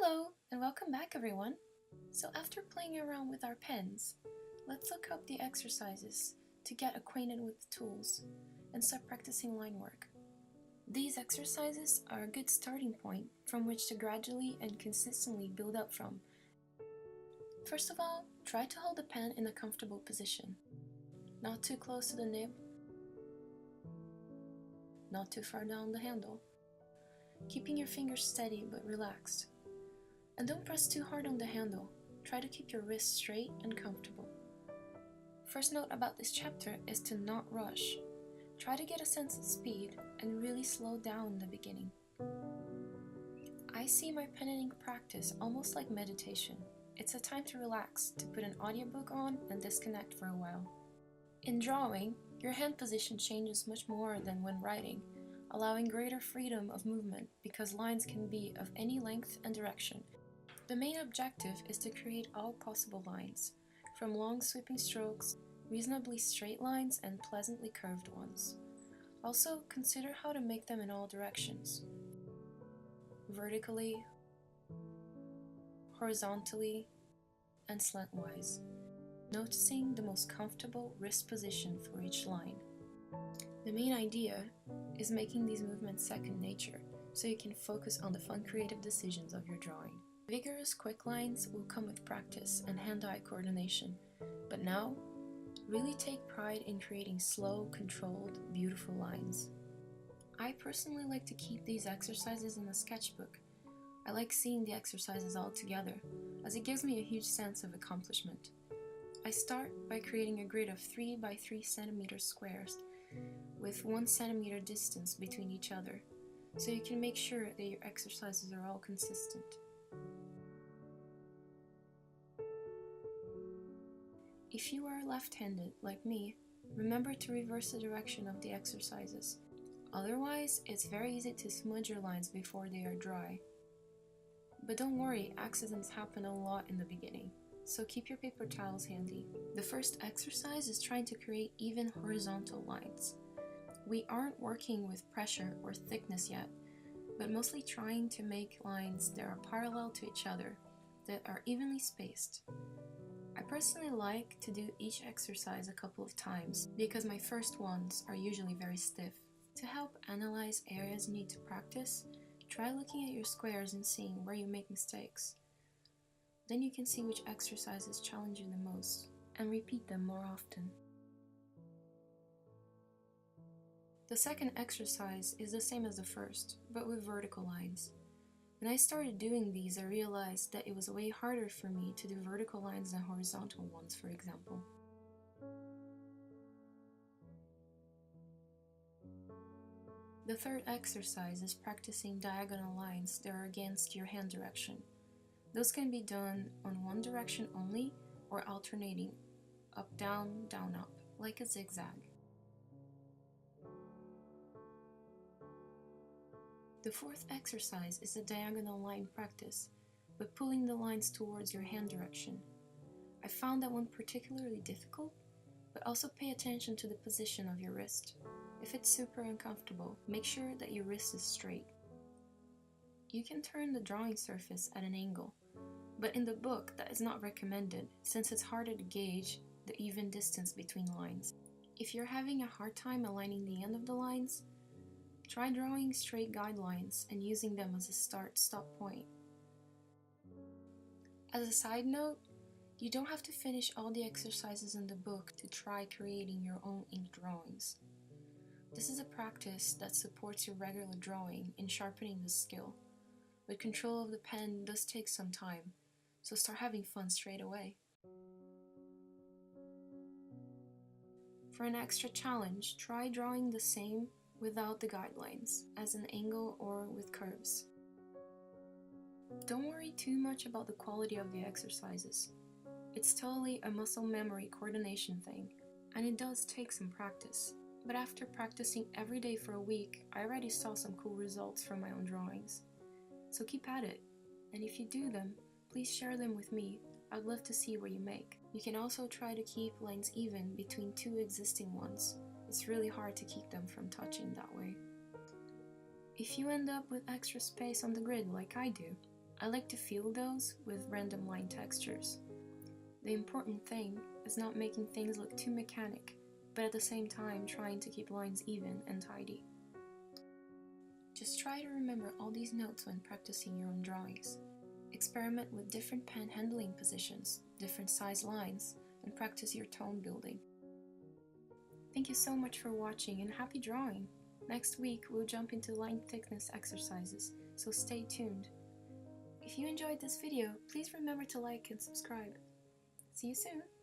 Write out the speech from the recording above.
Hello, and welcome back everyone! So after playing around with our pens, let's look up the exercises to get acquainted with the tools and start practicing line work. These exercises are a good starting point from which to gradually and consistently build up from. First of all, try to hold the pen in a comfortable position. Not too close to the nib, not too far down the handle. Keeping your fingers steady but relaxed. And don't press too hard on the handle. Try to keep your wrists straight and comfortable. First note about this chapter is to not rush. Try to get a sense of speed and really slow down in the beginning. I see my pen and ink practice almost like meditation. It's a time to relax, to put an audiobook on and disconnect for a while. In drawing, your hand position changes much more than when writing, allowing greater freedom of movement because lines can be of any length and direction. The main objective is to create all possible lines, from long sweeping strokes, reasonably straight lines, and pleasantly curved ones. Also, consider how to make them in all directions. Vertically, horizontally, and slantwise, noticing the most comfortable wrist position for each line. The main idea is making these movements second nature, so you can focus on the fun creative decisions of your drawing. Vigorous quick lines will come with practice and hand-eye coordination, but now, really take pride in creating slow, controlled, beautiful lines. I personally like to keep these exercises in a sketchbook. I like seeing the exercises all together, as it gives me a huge sense of accomplishment. I start by creating a grid of 3 by 3 centimeter squares with 1 centimeter distance between each other, so you can make sure that your exercises are all consistent. If you are left-handed, like me, remember to reverse the direction of the exercises. Otherwise, it's very easy to smudge your lines before they are dry. But don't worry, accidents happen a lot in the beginning, so keep your paper towels handy. The first exercise is trying to create even horizontal lines. We aren't working with pressure or thickness yet, but mostly trying to make lines that are parallel to each other, that are evenly spaced. I personally like to do each exercise a couple of times because my first ones are usually very stiff. To help analyze areas you need to practice, try looking at your squares and seeing where you make mistakes. Then you can see which exercises challenge you the most and repeat them more often. The second exercise is the same as the first, but with vertical lines. When I started doing these, I realized that it was way harder for me to do vertical lines than horizontal ones, for example. The third exercise is practicing diagonal lines that are against your hand direction. Those can be done on one direction only or alternating up, down, up, like a zigzag. The fourth exercise is a diagonal line practice, but pulling the lines towards your hand direction. I found that one particularly difficult, but also pay attention to the position of your wrist. If it's super uncomfortable, make sure that your wrist is straight. You can turn the drawing surface at an angle, but in the book that is not recommended since it's harder to gauge the even distance between lines. If you're having a hard time aligning the end of the lines, try drawing straight guidelines and using them as a start-stop point. As a side note, you don't have to finish all the exercises in the book to try creating your own ink drawings. This is a practice that supports your regular drawing in sharpening the skill, but control of the pen does take some time, so start having fun straight away. For an extra challenge, try drawing the same without the guidelines, as an angle or with curves. Don't worry too much about the quality of the exercises. It's totally a muscle memory coordination thing, and it does take some practice. But after practicing every day for a week, I already saw some cool results from my own drawings. So keep at it, and if you do them, please share them with me. I'd love to see what you make. You can also try to keep lines even between two existing ones. It's really hard to keep them from touching that way. If you end up with extra space on the grid like I do, I like to feel those with random line textures. The important thing is not making things look too mechanic, but at the same time trying to keep lines even and tidy. Just try to remember all these notes when practicing your own drawings. Experiment with different pen handling positions, different size lines, and practice your tone building. Thank you so much for watching and happy drawing! Next week we'll jump into line thickness exercises, so stay tuned. If you enjoyed this video, please remember to like and subscribe. See you soon!